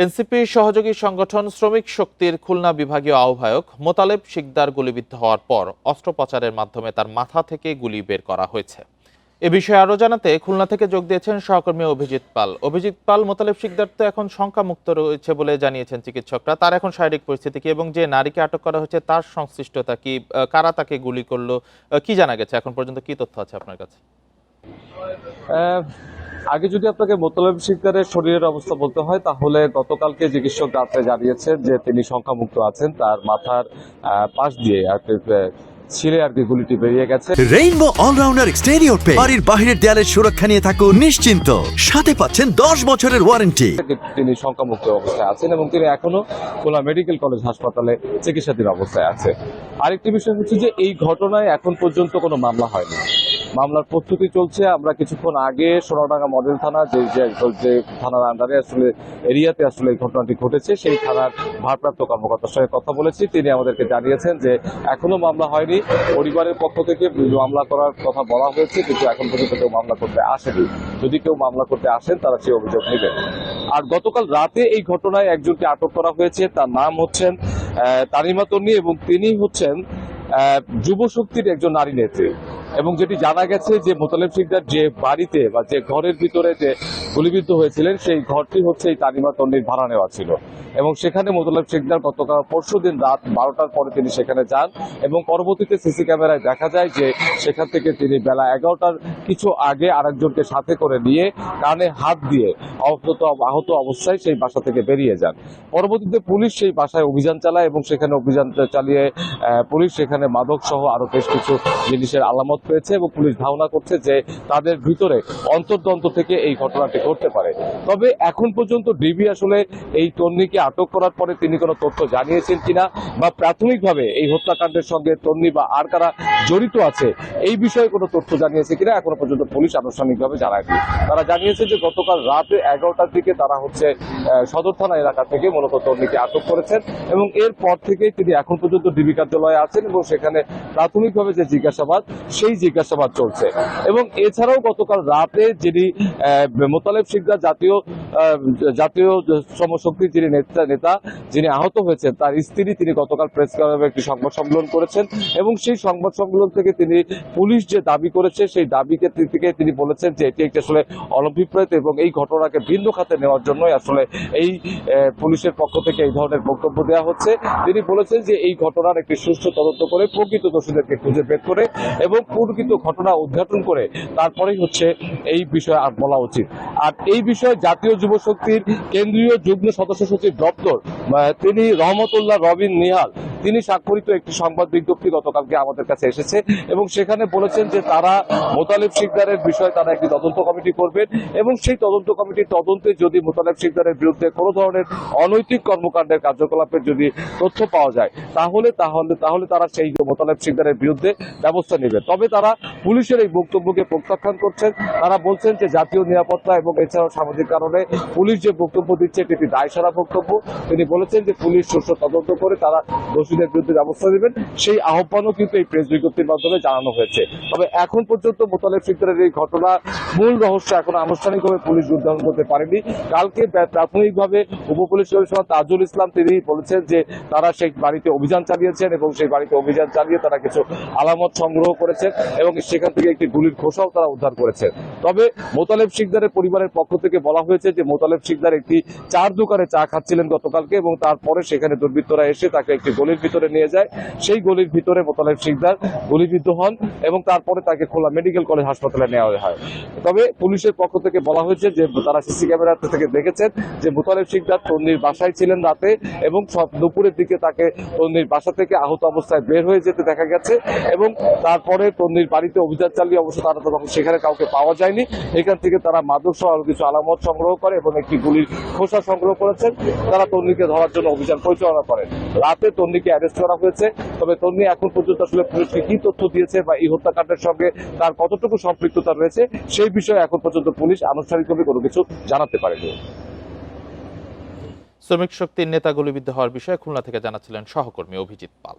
NCP সহযোগী সংগঠন শ্রমিক শক্তির খুলনা বিভাগীয় আহ্বায়ক মোতালেব শিকদার গুলিবিদ্ধ হওয়ার পর অস্ত্রোপচারের মাধ্যমে তার মাথা থেকে গুলি বের করা হয়েছে। এ বিষয়ে আরও জানাতে খুলনা থেকে যোগ দিয়েছেন সহকর্মী অভিজিৎ পাল। অভিজিৎ পাল, মোতালেব শিকদার তো এখন শঙ্কামুক্ত রয়েছে বলে জানিয়েছেন চিকিৎসকরা। তার এখন শারীরিক পরিস্থিতি কি এবং যে নারীকে আটক করা হয়েছে তার সংশ্লিষ্টতা কি, কারা তাকে গুলি করলো, কি জানা গেছে এখন পর্যন্ত, কি তথ্য আছে আপনার কাছে? আগে যদি আপনাকে মোতালেব শিকদারের শরীরের অবস্থা বলতে হয় তাহলে গতকালকে চিকিৎসক ডাক্তার জানিয়েছেন যে তিনি শঙ্কামুক্ত আছেন। তার মাথার পাশ দিয়ে ছিঁড়ে গুলিটি বেরিয়ে গেছে। রেইনবো অলরাউন্ডার এক্সটেরিয়র পে বাড়ির বাহিরের দেয়ালের সুরক্ষা নিয়ে থাকুন নিশ্চিন্ত, সাথে পাচ্ছেন 10 বছরের ওয়ারেন্টি। তিনি শঙ্কামুক্ত অবস্থায় আছেন এবং তিনি এখনো খুলনা মেডিকেল কলেজ হাসপাতালে চিকিৎসাধীন অবস্থায় আছে। আরেকটি বিষয় হচ্ছে যে এই ঘটনায় এখন পর্যন্ত কোনো মামলা হয়নি, মামলার প্রস্তুতি চলছে। আমরা কিছুক্ষণ আগে সোনাডাঙ্গা মডেল থানা যে থানার আন্ডারে আসলে এরিয়াতে আসলে এই ঘটনাটি ঘটেছে সেই থানার ভারপ্রাপ্ত কর্মকর্তার সঙ্গে কথা বলেছি। তিনি আমাদেরকে জানিয়েছেন যে এখনো মামলা হয়নি, পরিবারের পক্ষ থেকে মামলা করার কথা বলা হয়েছে, কিন্তু এখন পর্যন্ত কেউ মামলা করতে আসেনি। যদি কেউ মামলা করতে আসেন তারা সেই অভিযোগ নেবেন। আর গতকাল রাতে এই ঘটনায় একজনকে আটক করা হয়েছে, তার নাম হচ্ছেন তানিমা তন্নি এবং তিনি হচ্ছেন যুব শক্তির একজন নারী নেত্রী। এবং যেটি জানা গেছে যে মোতালেব শিকদার যে বাড়িতে বা যে ঘরের ভিতরে যে গুলিবিদ্ধ হয়েছিলেন সেই ঘরটি হচ্ছে এই তানিমা তন্নির ভাড়া নেওয়া ছিল এবং সেখানে মোতালেব শিকদার গতকাল পরশুদিন রাত 12টার পরে তিনি সেখানে যান এবং পরবর্তীতে সিসি ক্যামেরায় দেখা যায় যে সেখান থেকে তিনি বেলা 11টার কিছু আগে আরেকজনকে সাথে করে নিয়ে কানে হাত দিয়ে আহত অবস্থায় সেই বাসা থেকে বেরিয়ে যান। পরবর্তীতে পুলিশ সেই বাসায় অভিযান চালায় এবং সেখানে অভিযান চালিয়ে পুলিশ সেখানে মাদক সহ আরো বেশ কিছু জিনিসের আলামত পেয়েছে এবং পুলিশ ধারণা করছে যে তাদের ভিতরে অন্তর্দ্বন্দ্ব থেকে এই ঘটনাটি ঘটতে পারে। তবে এখন পর্যন্ত ডিবি আসলে এই তন্নিকে আটক করার পরে তিনি কোনো তথ্য জানিয়েছেন কিনা বা প্রাথমিকভাবে এই হত্যাকাণ্ডের সঙ্গে তন্নি বা আর কারা জড়িত আছে এই বিষয়ে কোনো তথ্য জানিয়েছে কিনা এখনো পর্যন্ত পুলিশ আনুষ্ঠানিকভাবে জানায়নি। তারা জানিয়েছে যে গতকাল রাতে 11টার দিকে তারা হচ্ছে সদর থানা এলাকা থেকে মূলত তন্নিকে আটক করেছেন এবং এরপর থেকে তিনি এখন পর্যন্ত ডিবি কার্যালয়ে আছেন এবং সেখানে প্রাথমিকভাবে যে জিজ্ঞাসাবাদ সেই জিজ্ঞাসাবাদ চলছে। এবং এছাড়াও গতকাল রাতে যিনি মোতালেব শিকদার জাতীয় শ্রমশক্তির যিনি নেতা যিনি আহত হয়েছেন তার স্ত্রী, তিনি গতকাল প্রেস ক্লাবে একটি সংবাদ সম্মেলন করেছেন এবং সেই সংবাদ সম্মেলন থেকে তিনি পুলিশ যে দাবি করেছে সেই দাবিকে থেকে তিনি বলেছেন যে এটি একটি আসলে অনভিপ্রেত এবং এই ঘটনাকে ভিন্ন খাতে নেওয়ার জন্যই আসলে এই পুলিশের পক্ষ থেকে এই ধরনের বক্তব্য দেওয়া হচ্ছে। তিনি বলেছেন যে এই ঘটনার একটি সুষ্ঠু তদন্ত করে প্রকৃত দোষীদেরকে খুঁজে বের করে এবং প্রকৃত ঘটনা উদ্ঘাটন করে তারপরেই হচ্ছে এই বিষয়ে আর বলা উচিত। আর এই বিষয়ে জাতীয় যুব শক্তির কেন্দ্রীয় যুগ্ম সদস্য সচিব দপ্তর তিনি রহমতুল্লাহ রবিন নিহাল তিনি স্বাক্ষরিত একটি সংবাদ বিজ্ঞপ্তি গতকালকে আমাদের কাছে এসেছে এবং সেখানে বলেছেন যে তারা মোতালেব শিকদারের বিষয়ে তারা একটি তদন্ত কমিটি করবেন এবং সেই তদন্ত কমিটির তদন্তে যদি মোতালেব শিকদারের বিরুদ্ধে কোনো ধরনের অনৈতিক কর্মকাণ্ডের কার্যকলাপের যদি তথ্য পাওয়া যায় তাহলে তারা সেই মোতালেব শিকদারের বিরুদ্ধে ব্যবস্থা নেবে। তবে তারা পুলিশের এই বক্তব্যকে প্রত্যাখ্যান করছেন। তারা বলছেন যে জাতীয় নিরাপত্তা এবং এছাড়াও সামাজিক কারণে পুলিশ যে বক্তব্য দিচ্ছে এটি দায়সারা বক্তব্য। তিনি বলেছেন যে পুলিশ সুষ্ঠু তদন্ত করে তারা দোষীদের বিরুদ্ধে ব্যবস্থা নেবেন, সেই আহ্বানও কিন্তু এই প্রেস বিজ্ঞপ্তির মাধ্যমে জানানো হয়েছে। তবে এখন পর্যন্ত মোতালেব শিকদারের এই ঘটনা মূল রহস্য এখন আনুষ্ঠানিকভাবে পুলিশ উদ্ঘাটন করতে পারেনি। কালকে প্রাথমিকভাবে উপপুলিশ কমিশনার তাজুল ইসলাম তিনি বলেছেন যে তারা সেই বাড়িতে অভিযান চালিয়েছেন এবং সেই বাড়িতে অভিযান চালিয়ে তারা কিছু আলামত সংগ্রহ করেছেন এবং সেখান থেকে একটি গুলির খোসাও তারা উদ্ধার করেছেন। তবে মোতালেব শিকদারের পরিবারের পক্ষ থেকে বলা হয়েছে যে মোতালেব শিকদার একটি চার দোকানে চা খাচ্ছিলেন গতকালকে এবং তারপরে সেখানে দুর্বৃত্তরা এসে তাকে একটি গলির ভিতরে নিয়ে যায়। সেই গলির ভিতরে মোতালেব শিকদার গুলিবিদ্ধ হন এবং তারপরে তাকে খুলনা মেডিকেল কলেজ হাসপাতালে নেওয়া হয়। তবে পুলিশের পক্ষ থেকে বলা হয়েছে যে তারা সিসি ক্যামেরা থেকে দেখেছেন যে মোতালেব শিকদার তন্নির বাসায় ছিলেন রাতে এবং দুপুরের দিকে তাকে তন্নির বাসা থেকে আহত অবস্থায় বের হয়ে যেতে দেখা গেছে এবং তারপরে তন্নির বাড়িতে অভিযান চালিয়ে অবশ্য তারা তখন সেখানে কাউকে পাওয়া যায়নি। এখান থেকে তারা মাদক সহ আরো কিছু আলামত সংগ্রহ করে এবং একটি গুলির খোসা সংগ্রহ করেছেন। তারা তন্নিকে ধরার জন্য অভিযান পরিচালনা করেন। রাতে তন্নিকে অ্যারেস্ট করা হয়েছে। তবে তন্নি এখন পর্যন্ত আসলে পুলিশকে কি তথ্য দিয়েছে বা এই হত্যাকাণ্ডের সঙ্গে তার কতটুকু সম্পৃক্ততা রয়েছে সেই বিষয়ে এখন পর্যন্ত পুলিশ আনুষ্ঠানিকভাবে কোনো কিছু জানাতে পারেনি। শ্রমিক শক্তির নেতা গুলিবিদ্ধ হওয়ার বিষয়ে খুলনা থেকে জানাচ্ছিলেন সহকর্মী অভিজিৎ পাল।